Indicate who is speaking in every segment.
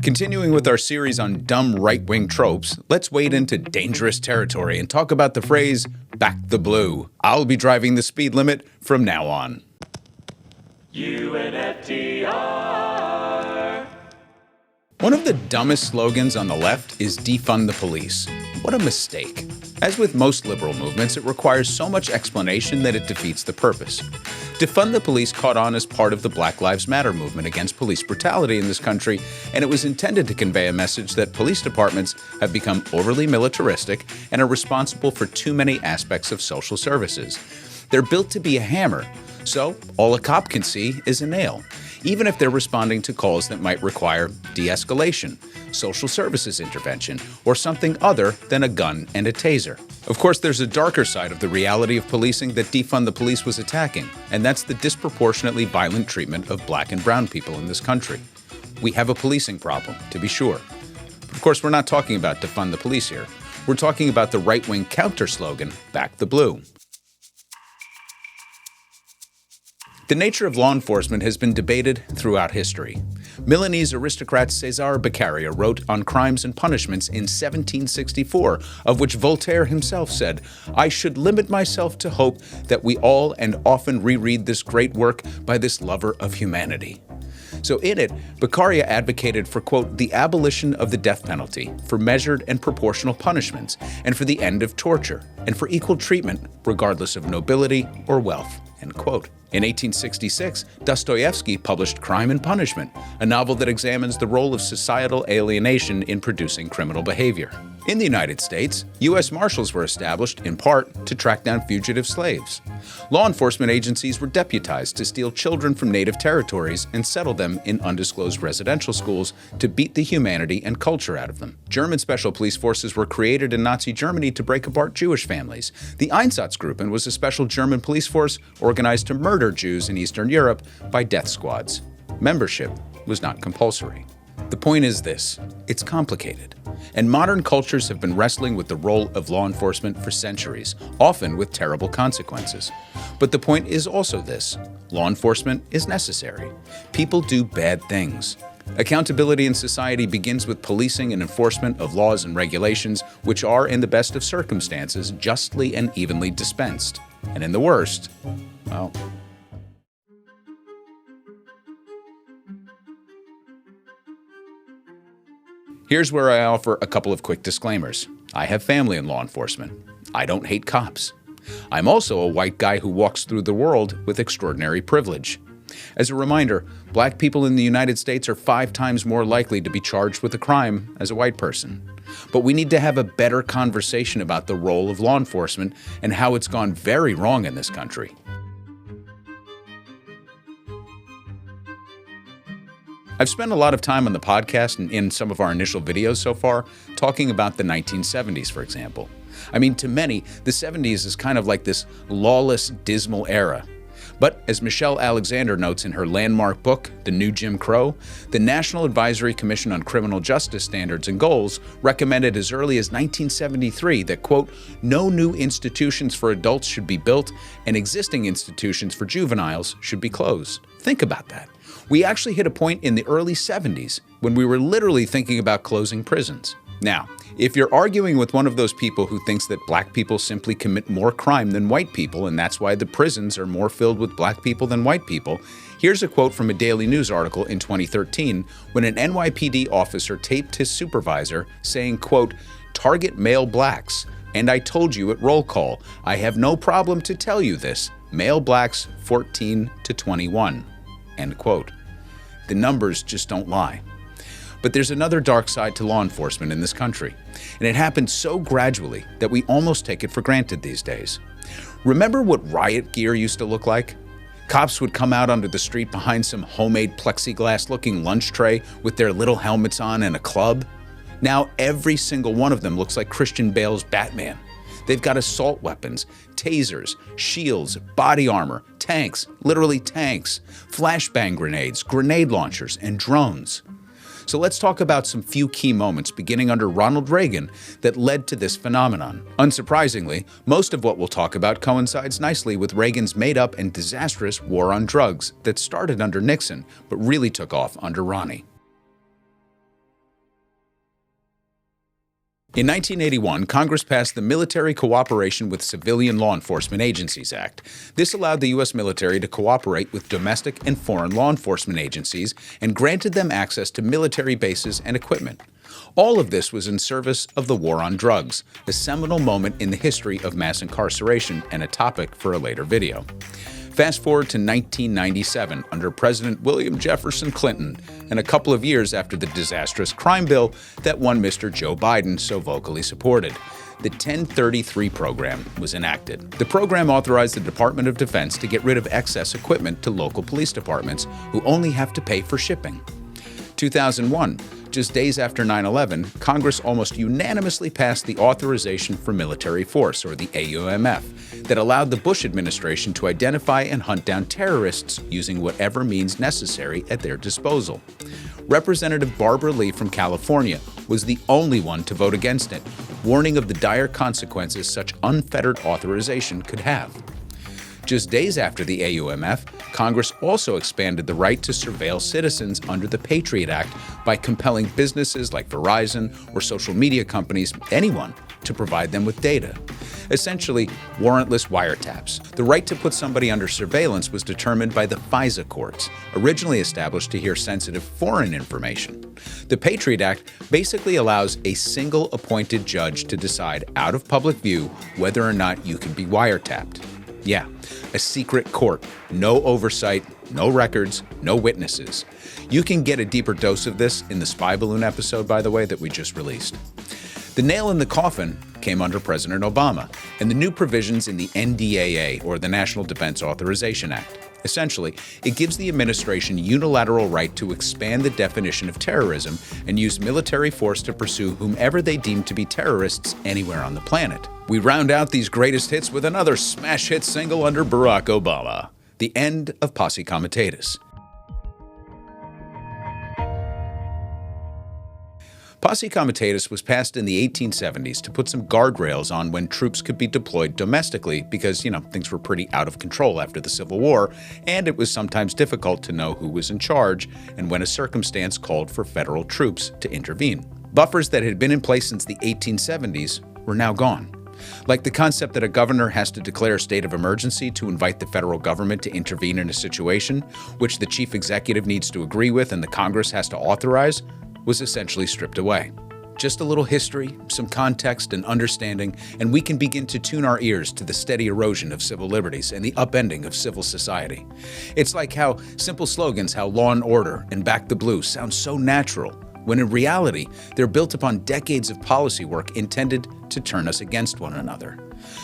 Speaker 1: Continuing with our series on dumb right-wing tropes, let's wade into dangerous territory and talk about the phrase, back the blue. I'll be driving the speed limit from now on. UNFTR. One of the dumbest slogans on the left is defund the police. What a mistake. As with most liberal movements, it requires so much explanation that it defeats the purpose. Defund the police caught on as part of the Black Lives Matter movement against police brutality in this country, and it was intended to convey a message that police departments have become overly militaristic and are responsible for too many aspects of social services. They're built to be a hammer, so all a cop can see is a nail, even if they're responding to calls that might require de-escalation, social services intervention, or something other than a gun and a taser. Of course, there's a darker side of the reality of policing that Defund the Police was attacking, and that's the disproportionately violent treatment of black and brown people in this country. We have a policing problem, to be sure. But of course, we're not talking about defund the police here. We're talking about the right-wing counter slogan, back the blue. The nature of law enforcement has been debated throughout history. Milanese aristocrat Cesare Beccaria wrote on crimes and punishments in 1764, of which Voltaire himself said, "I should limit myself to hope that we all and often reread this great work by this lover of humanity." So in it, Beccaria advocated for, quote, the abolition of the death penalty, for measured and proportional punishments, and for the end of torture, and for equal treatment regardless of nobility or wealth, end quote. In 1866, Dostoevsky published Crime and Punishment, a novel that examines the role of societal alienation in producing criminal behavior. In the United States, U.S. Marshals were established, in part, to track down fugitive slaves. Law enforcement agencies were deputized to steal children from native territories and settle them in undisclosed residential schools to beat the humanity and culture out of them. German special police forces were created in Nazi Germany to break apart Jewish families. The Einsatzgruppen was a special German police force organized to murder Jews in Eastern Europe by death squads. Membership was not compulsory. The point is this: it's complicated, and modern cultures have been wrestling with the role of law enforcement for centuries, often with terrible consequences. But the point is also this: law enforcement is necessary. People do bad things. Accountability in society begins with policing and enforcement of laws and regulations which are, in the best of circumstances, justly and evenly dispensed. And in the worst, well, here's where I offer a couple of quick disclaimers. I have family in law enforcement. I don't hate cops. I'm also a white guy who walks through the world with extraordinary privilege. As a reminder, black people in the United States are 5 times more likely to be charged with a crime as a white person. But we need to have a better conversation about the role of law enforcement and how it's gone very wrong in this country. I've spent a lot of time on the podcast and in some of our initial videos so far talking about the 1970s, for example. I mean, to many, the 70s is kind of like this lawless, dismal era. But as Michelle Alexander notes in her landmark book, The New Jim Crow, the National Advisory Commission on Criminal Justice Standards and Goals recommended as early as 1973 that, quote, no new institutions for adults should be built and existing institutions for juveniles should be closed. Think about that. We actually hit a point in the early 70s when we were literally thinking about closing prisons. Now, if you're arguing with one of those people who thinks that black people simply commit more crime than white people and that's why the prisons are more filled with black people than white people, here's a quote from a Daily News article in 2013 when an NYPD officer taped his supervisor saying, quote, target male blacks. And I told you at roll call, I have no problem to tell you this, male blacks 14 to 21, end quote. The numbers just don't lie. But there's another dark side to law enforcement in this country, and it happens so gradually that we almost take it for granted these days. Remember what riot gear used to look like? Cops would come out onto the street behind some homemade plexiglass-looking lunch tray with their little helmets on and a club. Now every single one of them looks like Christian Bale's Batman. They've got assault weapons, tasers, shields, body armor, tanks, literally tanks, flashbang grenades, grenade launchers, and drones. So let's talk about some few key moments beginning under Ronald Reagan that led to this phenomenon. Unsurprisingly, most of what we'll talk about coincides nicely with Reagan's made-up and disastrous war on drugs that started under Nixon but really took off under Ronnie. In 1981, Congress passed the Military Cooperation with Civilian Law Enforcement Agencies Act. This allowed the U.S. military to cooperate with domestic and foreign law enforcement agencies and granted them access to military bases and equipment. All of this was in service of the war on drugs, a seminal moment in the history of mass incarceration and a topic for a later video. Fast forward to 1997 under President William Jefferson Clinton, and a couple of years after the disastrous crime bill that one Mr. Joe Biden so vocally supported. The 1033 program was enacted. The program authorized the Department of Defense to get rid of excess equipment to local police departments who only have to pay for shipping. 2001, just days after 9/11, Congress almost unanimously passed the Authorization for Military Force, or the AUMF, that allowed the Bush administration to identify and hunt down terrorists using whatever means necessary at their disposal. Representative Barbara Lee from California was the only one to vote against it, warning of the dire consequences such unfettered authorization could have. Just days after the AUMF, Congress also expanded the right to surveil citizens under the Patriot Act by compelling businesses like Verizon or social media companies, anyone, to provide them with data. Essentially, warrantless wiretaps. The right to put somebody under surveillance was determined by the FISA courts, originally established to hear sensitive foreign information. The Patriot Act basically allows a single appointed judge to decide out of public view whether or not you can be wiretapped. Yeah, a secret court, no oversight, no records, no witnesses. You can get a deeper dose of this in the spy balloon episode, by the way, that we just released. The nail in the coffin came under President Obama and the new provisions in the NDAA, or the National Defense Authorization Act. Essentially, it gives the administration unilateral right to expand the definition of terrorism and use military force to pursue whomever they deem to be terrorists anywhere on the planet. We round out these greatest hits with another smash hit single under Barack Obama, the end of Posse Comitatus. Posse Comitatus was passed in the 1870s to put some guardrails on when troops could be deployed domestically because, things were pretty out of control after the Civil War, and it was sometimes difficult to know who was in charge and when a circumstance called for federal troops to intervene. Buffers that had been in place since the 1870s were now gone. Like the concept that a governor has to declare a state of emergency to invite the federal government to intervene in a situation, which the chief executive needs to agree with and the Congress has to authorize, was essentially stripped away. Just a little history, some context and understanding, and we can begin to tune our ears to the steady erosion of civil liberties and the upending of civil society. It's like how simple slogans, how law and order and back the blue sound so natural, when in reality, they're built upon decades of policy work intended to turn us against one another.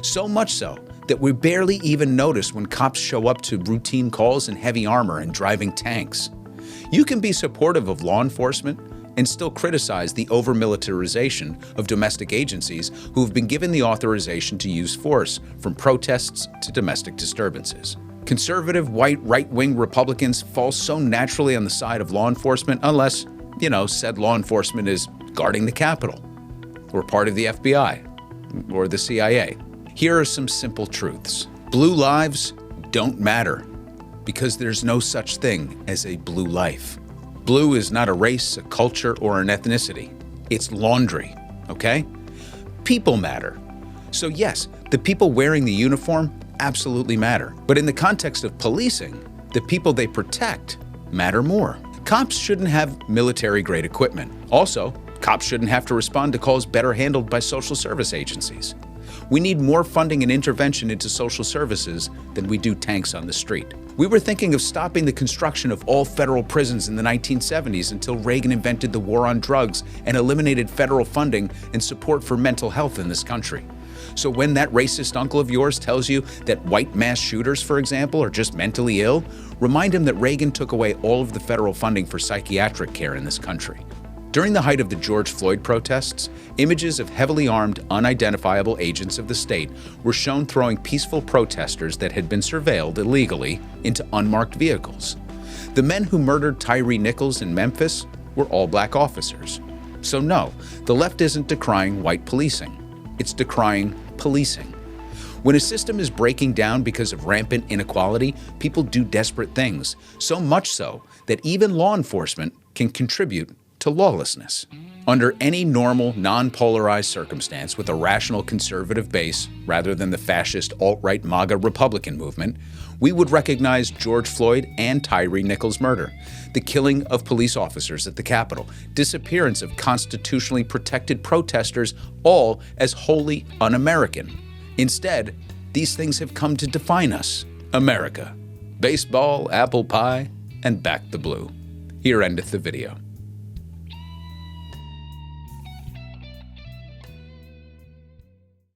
Speaker 1: So much so that we barely even notice when cops show up to routine calls in heavy armor and driving tanks. You can be supportive of law enforcement and still criticize the over-militarization of domestic agencies who have been given the authorization to use force, from protests to domestic disturbances. Conservative, white, right-wing Republicans fall so naturally on the side of law enforcement unless, said law enforcement is guarding the Capitol, or part of the FBI, or the CIA. Here are some simple truths. Blue lives don't matter, because there's no such thing as a blue life. Blue is not a race, a culture, or an ethnicity. It's laundry, okay? People matter. So yes, the people wearing the uniform absolutely matter. But in the context of policing, the people they protect matter more. Cops shouldn't have military-grade equipment. Also, cops shouldn't have to respond to calls better handled by social service agencies. We need more funding and intervention into social services than we do tanks on the street. We were thinking of stopping the construction of all federal prisons in the 1970s until Reagan invented the war on drugs and eliminated federal funding and support for mental health in this country. So when that racist uncle of yours tells you that white mass shooters, for example, are just mentally ill, remind him that Reagan took away all of the federal funding for psychiatric care in this country. During the height of the George Floyd protests, images of heavily armed, unidentifiable agents of the state were shown throwing peaceful protesters that had been surveilled illegally into unmarked vehicles. The men who murdered Tyree Nichols in Memphis were all black officers. So no, the left isn't decrying white policing. It's decrying policing. When a system is breaking down because of rampant inequality, people do desperate things, so much so that even law enforcement can contribute to lawlessness. Under any normal, non-polarized circumstance with a rational conservative base, rather than the fascist alt-right MAGA Republican movement, we would recognize George Floyd and Tyree Nichols' murder, the killing of police officers at the Capitol, disappearance of constitutionally protected protesters, all as wholly un-American. Instead, these things have come to define us, America. Baseball, apple pie, and back the blue. Here endeth the video.